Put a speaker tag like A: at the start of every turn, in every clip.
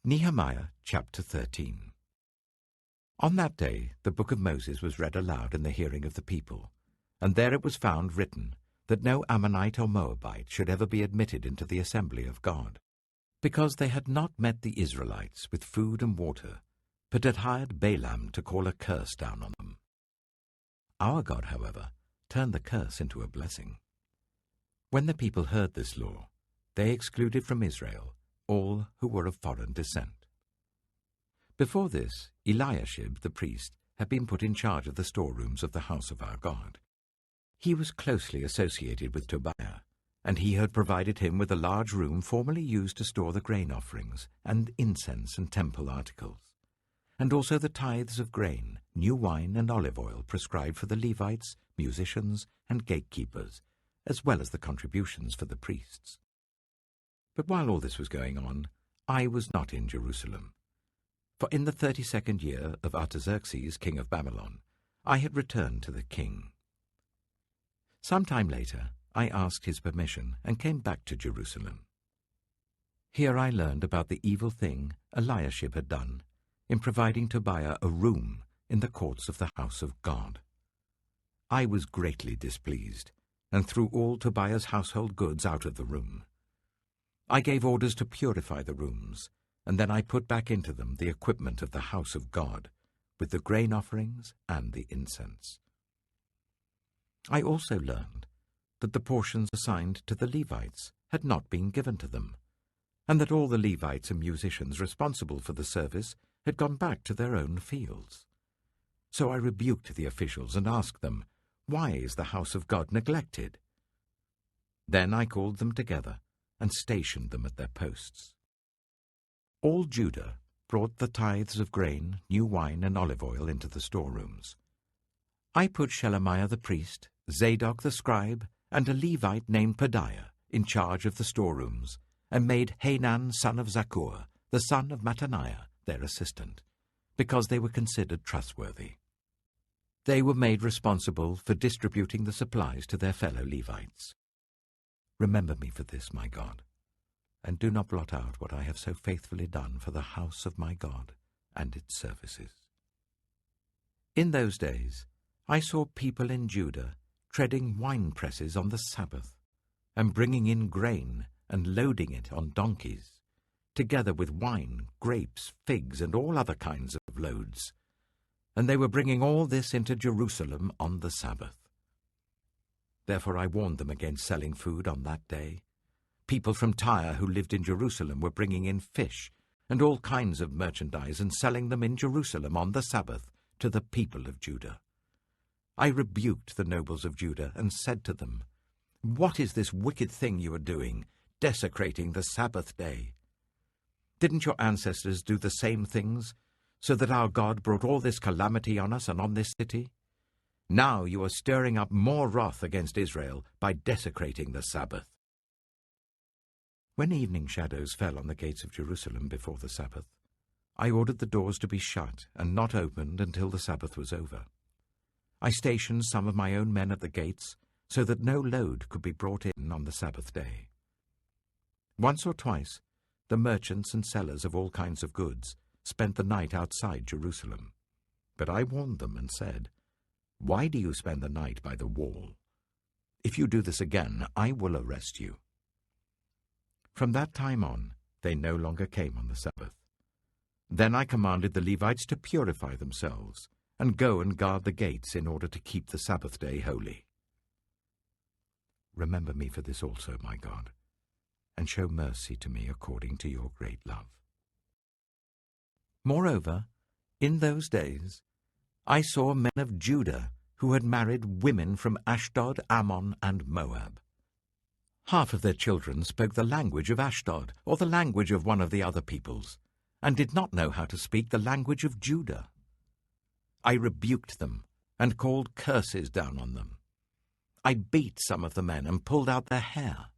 A: Nehemiah chapter 13. On that day the book of Moses was read aloud in the hearing of the people, and there it was found written that no Ammonite or Moabite should ever be admitted into the assembly of God, because they had not met the Israelites with food and water, but had hired Balaam to call a curse down on them. Our God, however, turned the curse into a blessing. When the people heard this law, they excluded from Israel all who were of foreign descent. Before this, Eliashib the priest had been put in charge of the storerooms of the house of our God. He was closely associated with Tobiah, and he had provided him with a large room formerly used to store the grain offerings and incense and temple articles, and also the tithes of grain, new wine, and olive oil prescribed for the Levites, musicians, and gatekeepers, as well as the contributions for the priests. But while all this was going on, I was not in Jerusalem. For in the 32nd year of Artaxerxes, king of Babylon, I had returned to the king. Some time later, I asked his permission and came back to Jerusalem. Here I learned about the evil thing Eliashib had done in providing Tobiah a room in the courts of the house of God. I was greatly displeased, and threw all Tobiah's household goods out of the room. I gave orders to purify the rooms, and then I put back into them the equipment of the house of God, with the grain offerings and the incense. I also learned that the portions assigned to the Levites had not been given to them, and that all the Levites and musicians responsible for the service had gone back to their own fields. So I rebuked the officials and asked them, "Why is the house of God neglected?" Then I called them together and stationed them at their posts. All Judah brought the tithes of grain, new wine, and olive oil into the storerooms. I put Shelemiah the priest, Zadok the scribe, and a Levite named Pedaiah in charge of the storerooms, and made Hanan son of Zakkur, the son of Mattaniah, their assistant, because they were considered trustworthy. They were made responsible for distributing the supplies to their fellow Levites. Remember me for this, my God, and do not blot out what I have so faithfully done for the house of my God and its services. In those days, I saw people in Judah treading wine presses on the Sabbath, and bringing in grain and loading it on donkeys, together with wine, grapes, figs, and all other kinds of loads. And they were bringing all this into Jerusalem on the Sabbath. Therefore I warned them against selling food on that day. People from Tyre who lived in Jerusalem were bringing in fish and all kinds of merchandise and selling them in Jerusalem on the Sabbath to the people of Judah. I rebuked the nobles of Judah and said to them, "What is this wicked thing you are doing, desecrating the Sabbath day? Didn't your ancestors do the same things, so that our God brought all this calamity on us and on this city? Now you are stirring up more wrath against Israel by desecrating the Sabbath." When evening shadows fell on the gates of Jerusalem before the Sabbath, I ordered the doors to be shut and not opened until the Sabbath was over. I stationed some of my own men at the gates so that no load could be brought in on the Sabbath day. Once or twice, the merchants and sellers of all kinds of goods spent the night outside Jerusalem. But I warned them and said, "Why do you spend the night by the wall? If you do this again, I will arrest you." From that time on, they no longer came on the Sabbath. Then I commanded the Levites to purify themselves and go and guard the gates in order to keep the Sabbath day holy. Remember me for this also, my God, and show mercy to me according to your great love. Moreover, in those days, I saw men of Judah who had married women from Ashdod, Ammon, and Moab. Half of their children spoke the language of Ashdod, or the language of one of the other peoples, and did not know how to speak the language of Judah. I rebuked them and called curses down on them. I beat some of the men and pulled out their hair.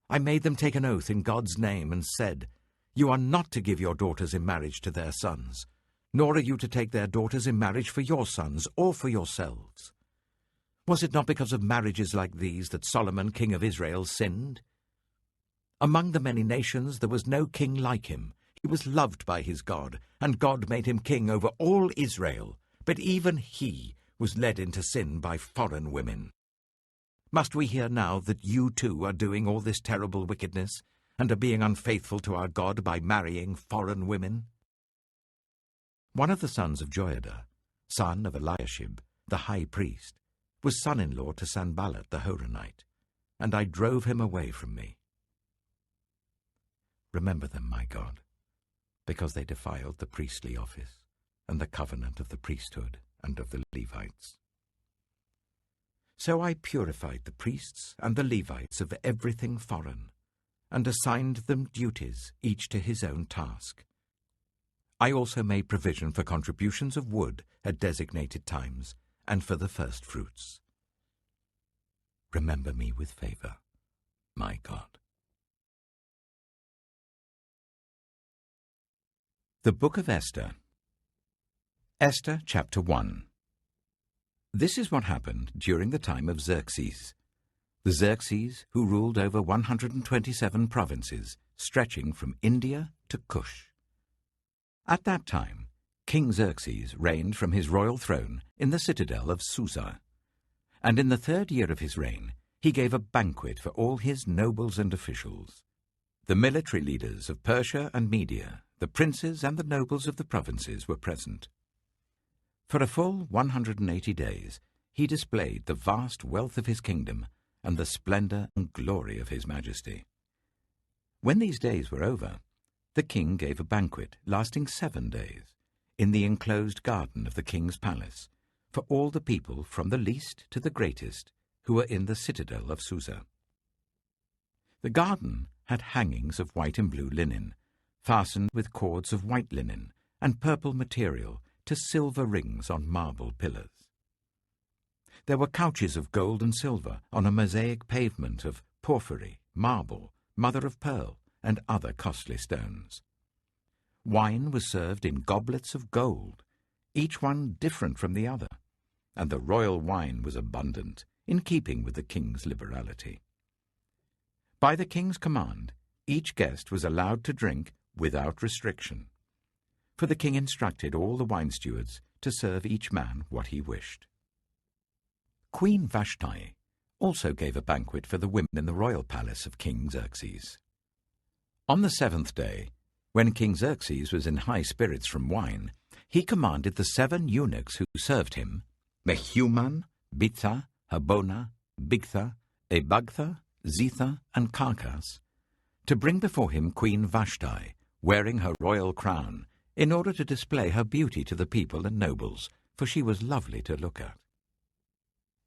A: I made them take an oath in God's name and said, "You are not to give your daughters in marriage to their sons, nor are you to take their daughters in marriage for your sons or for yourselves. Was it not because of marriages like these that Solomon, king of Israel, sinned? Among the many nations there was no king like him. He was loved by his God, and God made him king over all Israel. But even he was led into sin by foreign women. Must we hear now that you too are doing all this terrible wickedness, and are being unfaithful to our God by marrying foreign women? One of the sons of Joiada, son of Eliashib, the high priest, was son-in-law to Sanballat the Horonite, and I drove him away from me. Remember them, my God, because they defiled the priestly office and the covenant of the priesthood and of the Levites. So I purified the priests and the Levites of everything foreign, and assigned them duties, each to his own task. I also made provision for contributions of wood at designated times, and for the first fruits. Remember me with favor, my God. The Book of Esther. Esther, chapter 1. This is what happened during the time of Xerxes. The Xerxes who ruled over 127 provinces, stretching from India to Cush. At that time, King Xerxes reigned from his royal throne in the citadel of Susa. And in the 3rd year of his reign, he gave a banquet for all his nobles and officials. The military leaders of Persia and Media, the princes and the nobles of the provinces were present. For a full 180 days, he displayed the vast wealth of his kingdom and the splendor and glory of his majesty. When these days were over, the king gave a banquet lasting 7 days in the enclosed garden of the king's palace for all the people from the least to the greatest who were in the citadel of Susa. The garden had hangings of white and blue linen, fastened with cords of white linen and purple material to silver rings on marble pillars. There were couches of gold and silver on a mosaic pavement of porphyry, marble, mother of pearl, and other costly stones. Wine was served in goblets of gold, each one different from the other, and the royal wine was abundant, in keeping with the king's liberality. By the king's command, each guest was allowed to drink without restriction, for the king instructed all the wine stewards to serve each man what he wished. Queen Vashti also gave a banquet for the women in the royal palace of King Xerxes. On the 7th day, when King Xerxes was in high spirits from wine, he commanded the 7 eunuchs who served him, Mehuman, Bitha, Habona, Bigtha, Ebagtha, Zetha, and Carcas, to bring before him Queen Vashti, wearing her royal crown, in order to display her beauty to the people and nobles, for she was lovely to look at.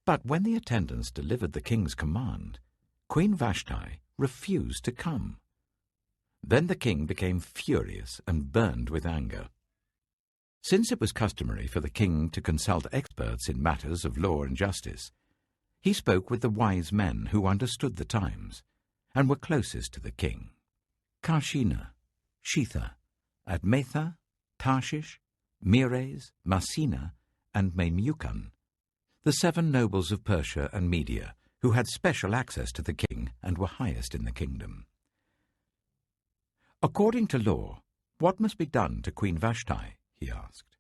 A: But when the attendants delivered the king's command, Queen Vashti refused to come. Then the king became furious and burned with anger. Since it was customary for the king to consult experts in matters of law and justice, he spoke with the wise men who understood the times and were closest to the king: Karshina, Shetha, Admatha, Tarshish, Meres, Marsina, and Memucan, the 7 nobles of Persia and Media, who had special access to the king and were highest in the kingdom. According to law, what must be done to Queen Vashti? He asked.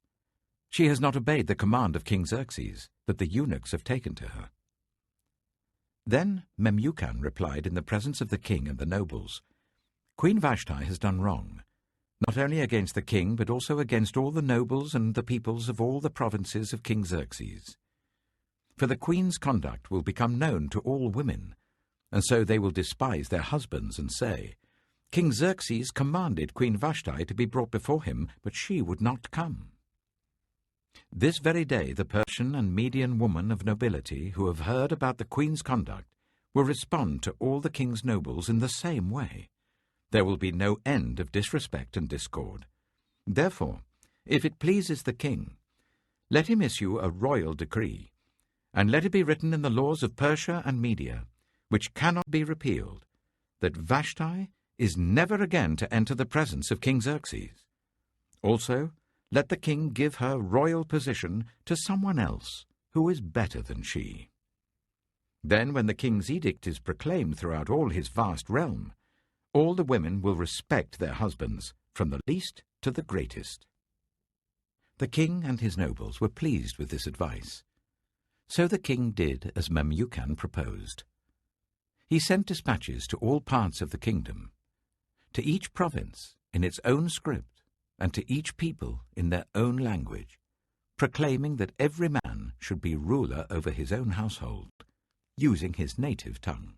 A: She has not obeyed the command of King Xerxes that the eunuchs have taken to her. Then Memucan replied in the presence of the king and the nobles, Queen Vashti has done wrong, not only against the king, but also against all the nobles and the peoples of all the provinces of King Xerxes. For the queen's conduct will become known to all women, and so they will despise their husbands and say, King Xerxes commanded Queen Vashti to be brought before him, but she would not come. This very day the Persian and Median women of nobility who have heard about the queen's conduct will respond to all the king's nobles in the same way. There will be no end of disrespect and discord. Therefore, if it pleases the king, let him issue a royal decree, and let it be written in the laws of Persia and Media, which cannot be repealed, that Vashti is never again to enter the presence of King Xerxes. Also, let the king give her royal position to someone else who is better than she. Then, when the king's edict is proclaimed throughout all his vast realm, all the women will respect their husbands from the least to the greatest. The king and his nobles were pleased with this advice. So the king did as Memucan proposed. He sent dispatches to all parts of the kingdom, to each province in its own script, and to each people in their own language, proclaiming that every man should be ruler over his own household, using his native tongue.